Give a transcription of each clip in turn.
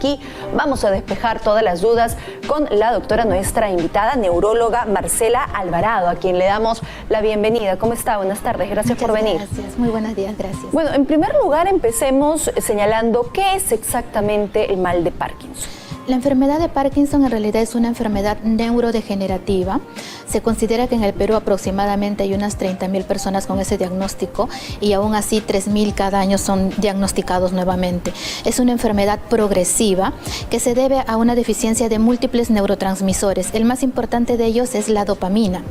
Aquí vamos a despejar todas las dudas con la doctora, nuestra invitada, neuróloga Marcela Alvarado, a quien le damos la bienvenida. ¿Cómo está? Buenas tardes, gracias por venir. Gracias, muy buenos días, gracias. Bueno, en primer lugar empecemos señalando qué es exactamente el mal de Parkinson. La enfermedad de Parkinson en realidad es una enfermedad neurodegenerativa. Se considera que en el Perú aproximadamente hay unas 30.000 personas con ese diagnóstico y aún así 3.000 cada año son diagnosticados nuevamente. Es una enfermedad progresiva que se debe a una deficiencia de múltiples neurotransmisores. El más importante de ellos es la dopamina,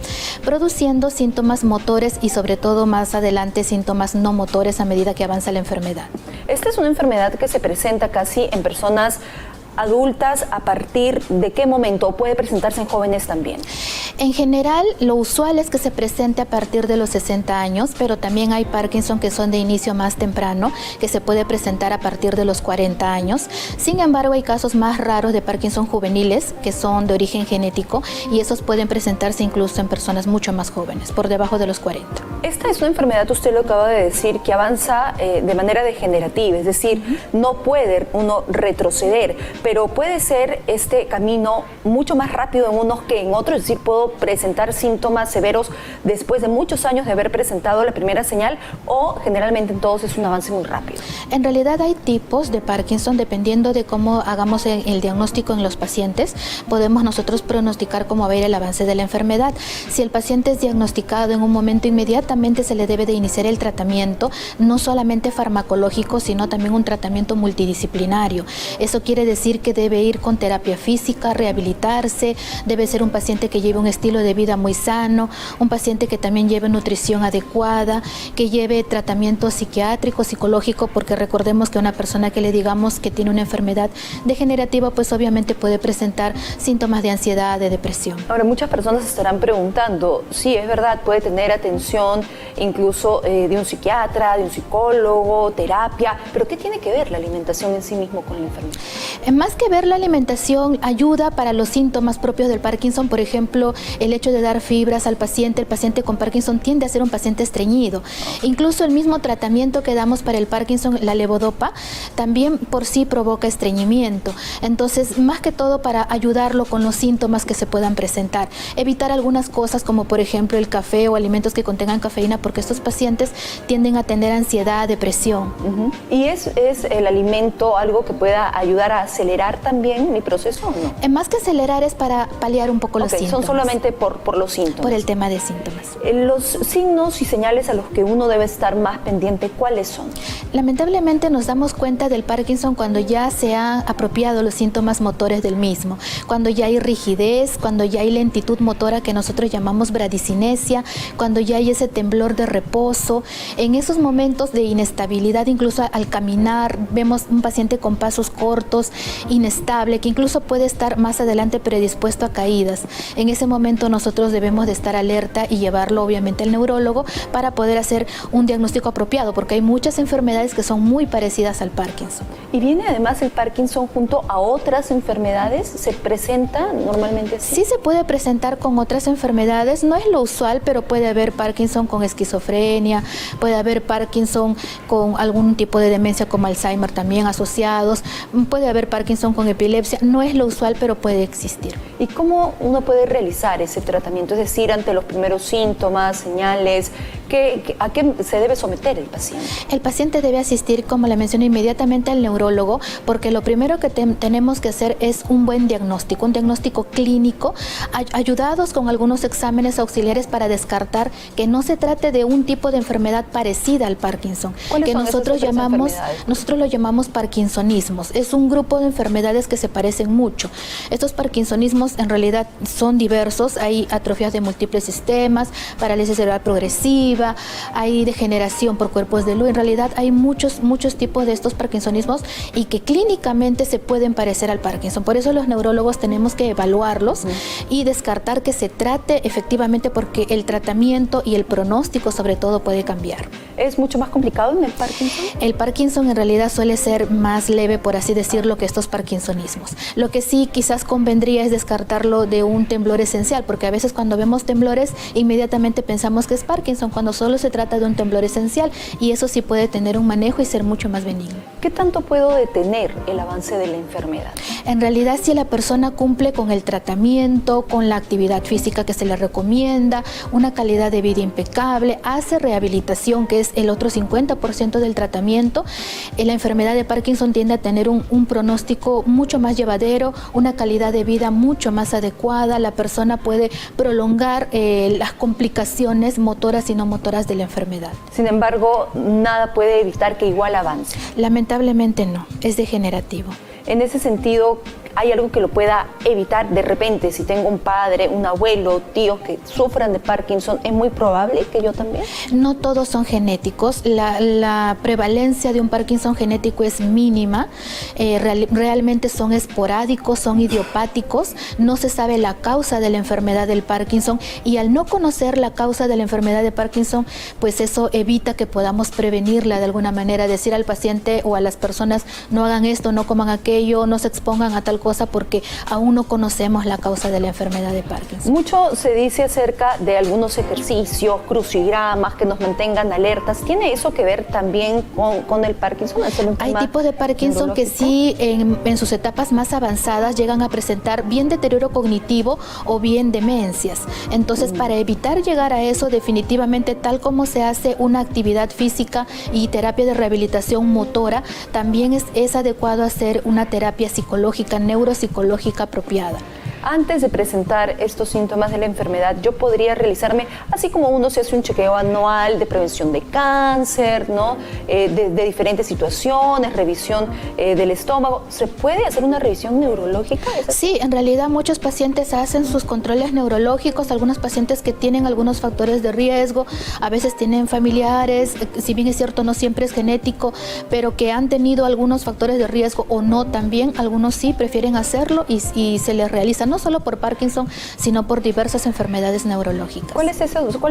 produciendo síntomas motores y sobre todo más adelante síntomas no motores a medida que avanza la enfermedad. Esta es una enfermedad que se presenta casi en personas adultas. ¿A partir de qué momento? ¿O puede presentarse en jóvenes también? En general, lo usual es que se presente a partir de los 60 años, pero también hay Parkinson que son de inicio más temprano, que se puede presentar a partir de los 40 años. Sin embargo, hay casos más raros de Parkinson juveniles, que son de origen genético, y esos pueden presentarse incluso en personas mucho más jóvenes, por debajo de los 40. Esta es una enfermedad, usted lo acaba de decir, que avanza de manera degenerativa, es decir, no puede uno retroceder, pero puede ser este camino mucho más rápido en unos que en otros, es decir, puedo presentar síntomas severos después de muchos años de haber presentado la primera señal, o generalmente en todos es un avance muy rápido. En realidad hay tipos de Parkinson, dependiendo de cómo hagamos el diagnóstico en los pacientes, podemos nosotros pronosticar cómo va a ir el avance de la enfermedad. Si el paciente es diagnosticado en un momento, inmediatamente se le debe de iniciar el tratamiento, no solamente farmacológico, sino también un tratamiento multidisciplinario. Eso quiere decir que debe ir con terapia física, rehabilitarse, debe ser un paciente que lleve un estilo de vida muy sano, un paciente que también lleve nutrición adecuada, que lleve tratamiento psiquiátrico, psicológico, porque recordemos que una persona que le digamos que tiene una enfermedad degenerativa, pues obviamente puede presentar síntomas de ansiedad, de depresión. Ahora, muchas personas se estarán preguntando, sí, es verdad, puede tener atención incluso de un psiquiatra, de un psicólogo, terapia, pero ¿qué tiene que ver la alimentación en sí mismo con la enfermedad? Más que ver la alimentación, ayuda para los síntomas propios del Parkinson. Por ejemplo, el hecho de dar fibras al paciente. El paciente con Parkinson tiende a ser un paciente estreñido. Incluso el mismo tratamiento que damos para el Parkinson, la levodopa, también por sí provoca estreñimiento. Entonces, más que todo para ayudarlo con los síntomas que se puedan presentar. Evitar algunas cosas como por ejemplo el café o alimentos que contengan cafeína, porque estos pacientes tienden a tener ansiedad, depresión. ¿Y es el alimento algo que pueda ayudar a acelerar también mi proceso o no? Más que acelerar es para paliar un poco los síntomas. Son solamente por los síntomas. Por el tema de síntomas. Los signos y señales a los que uno debe estar más pendiente, ¿cuáles son? Lamentablemente nos damos cuenta del Parkinson cuando ya se han apropiado los síntomas motores del mismo, cuando ya hay rigidez, cuando ya hay lentitud motora que nosotros llamamos bradicinesia, cuando ya hay ese temblor de reposo. En esos momentos de inestabilidad, incluso al caminar, vemos un paciente con pasos cortos, inestable, que incluso puede estar más adelante predispuesto a caídas. En ese momento nosotros debemos de estar alerta y llevarlo obviamente al neurólogo para poder hacer un diagnóstico apropiado, porque hay muchas enfermedades que son muy parecidas al Parkinson. ¿Y viene además el Parkinson junto a otras enfermedades? ¿Se presenta normalmente así? Sí, se puede presentar con otras enfermedades, no es lo usual, pero puede haber Parkinson con esquizofrenia, puede haber Parkinson con algún tipo de demencia como Alzheimer también asociados, puede haber Parkinson con epilepsia, no es lo usual, pero puede existir. ¿Y cómo uno puede realizar ese tratamiento? Es decir, ante los primeros síntomas, señales, ¿a qué se debe someter el paciente? El paciente debe asistir, como le mencioné, inmediatamente al neurólogo, porque lo primero que tenemos que hacer es un buen diagnóstico, un diagnóstico clínico, ayudados con algunos exámenes auxiliares para descartar que no se trate de un tipo de enfermedad parecida al Parkinson, que nosotros lo llamamos parkinsonismos. Es un grupo de enfermedades que se parecen mucho. Estos parkinsonismos en realidad son diversos, hay atrofias de múltiples sistemas, parálisis cerebral progresiva, hay degeneración por cuerpos de luz. En realidad hay muchos tipos de estos parkinsonismos y que clínicamente se pueden parecer al Parkinson. Por eso los neurólogos tenemos que evaluarlos y descartar que se trate efectivamente, porque el tratamiento y el pronóstico sobre todo puede cambiar. ¿Es mucho más complicado en el Parkinson? El Parkinson en realidad suele ser más leve, por así decirlo, que estos parkinsonismos. Lo que sí quizás convendría es descartarlo de un temblor esencial, porque a veces cuando vemos temblores inmediatamente pensamos que es Parkinson, cuando cuando solo se trata de un temblor esencial, y eso sí puede tener un manejo y ser mucho más benigno. ¿Qué tanto puedo detener el avance de la enfermedad? En realidad, si la persona cumple con el tratamiento, con la actividad física que se le recomienda, una calidad de vida impecable, hace rehabilitación, que es el otro 50% del tratamiento, la enfermedad de Parkinson tiende a tener un pronóstico mucho más llevadero, una calidad de vida mucho más adecuada. La persona puede prolongar las complicaciones motoras y no motoras de la enfermedad. Sin embargo, nada puede evitar que igual avance. Lamentablemente no, es degenerativo. En ese sentido, ¿hay algo que lo pueda evitar? De repente, si tengo un padre, un abuelo, tíos que sufran de Parkinson, ¿es muy probable que yo también? No todos son genéticos. La prevalencia de un Parkinson genético es mínima. Realmente son esporádicos, son idiopáticos. No se sabe la causa de la enfermedad del Parkinson, y al no conocer la causa de la enfermedad de Parkinson, pues eso evita que podamos prevenirla de alguna manera. Decir al paciente o a las personas: no hagan esto, no coman aquello, no se expongan a tal cosa, porque aún no conocemos la causa de la enfermedad de Parkinson. Mucho se dice acerca de algunos ejercicios, crucigramas que nos mantengan alertas. ¿Tiene eso que ver también con el Parkinson? Hay tipos de Parkinson que sí, en sus etapas más avanzadas, llegan a presentar bien deterioro cognitivo o bien demencias. Entonces, para evitar llegar a eso, definitivamente, tal como se hace una actividad física y terapia de rehabilitación motora, también es adecuado hacer una terapia psicológica, neuropsicológica apropiada. Antes de presentar estos síntomas de la enfermedad, yo podría realizarme, así como uno se hace un chequeo anual de prevención de cáncer, ¿no? De diferentes situaciones, revisión del estómago. ¿Se puede hacer una revisión neurológica? Sí, en realidad muchos pacientes hacen sus controles neurológicos, algunos pacientes que tienen algunos factores de riesgo, a veces tienen familiares, si bien es cierto no siempre es genético, pero que han tenido algunos factores de riesgo o no también, algunos sí prefieren hacerlo y se les realiza, no solo por Parkinson, sino por diversas enfermedades neurológicas. ¿Cuáles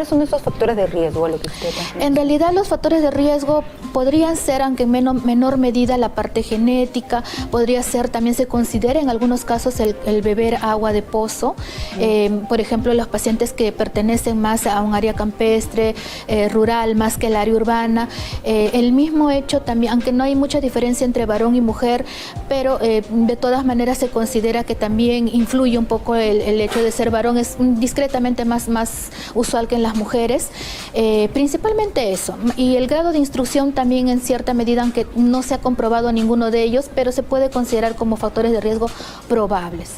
son esos factores de riesgo a lo que usted ha? En realidad los factores de riesgo podrían ser, aunque en menor medida, la parte genética, podría ser, también se considera en algunos casos el beber agua de pozo, por ejemplo, los pacientes que pertenecen más a un área campestre, rural, más que el área urbana, el mismo hecho también, aunque no hay mucha diferencia entre varón y mujer, pero de todas maneras se considera que también influye un poco el hecho de ser varón, es discretamente más usual que en las mujeres, principalmente eso, y el grado de instrucción también en cierta medida, aunque no se ha comprobado ninguno de ellos, pero se puede considerar como factores de riesgo probables.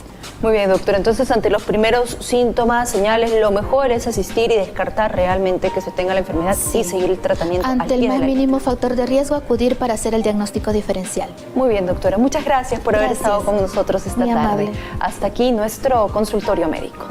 Muy bien, doctora. Entonces, ante los primeros síntomas, señales, lo mejor es asistir y descartar realmente que se tenga la enfermedad y seguir el tratamiento. Ante el más mínimo factor de riesgo, acudir para hacer el diagnóstico diferencial. Muy bien, doctora. Muchas gracias por haber estado con nosotros esta tarde. Hasta aquí nuestro consultorio médico.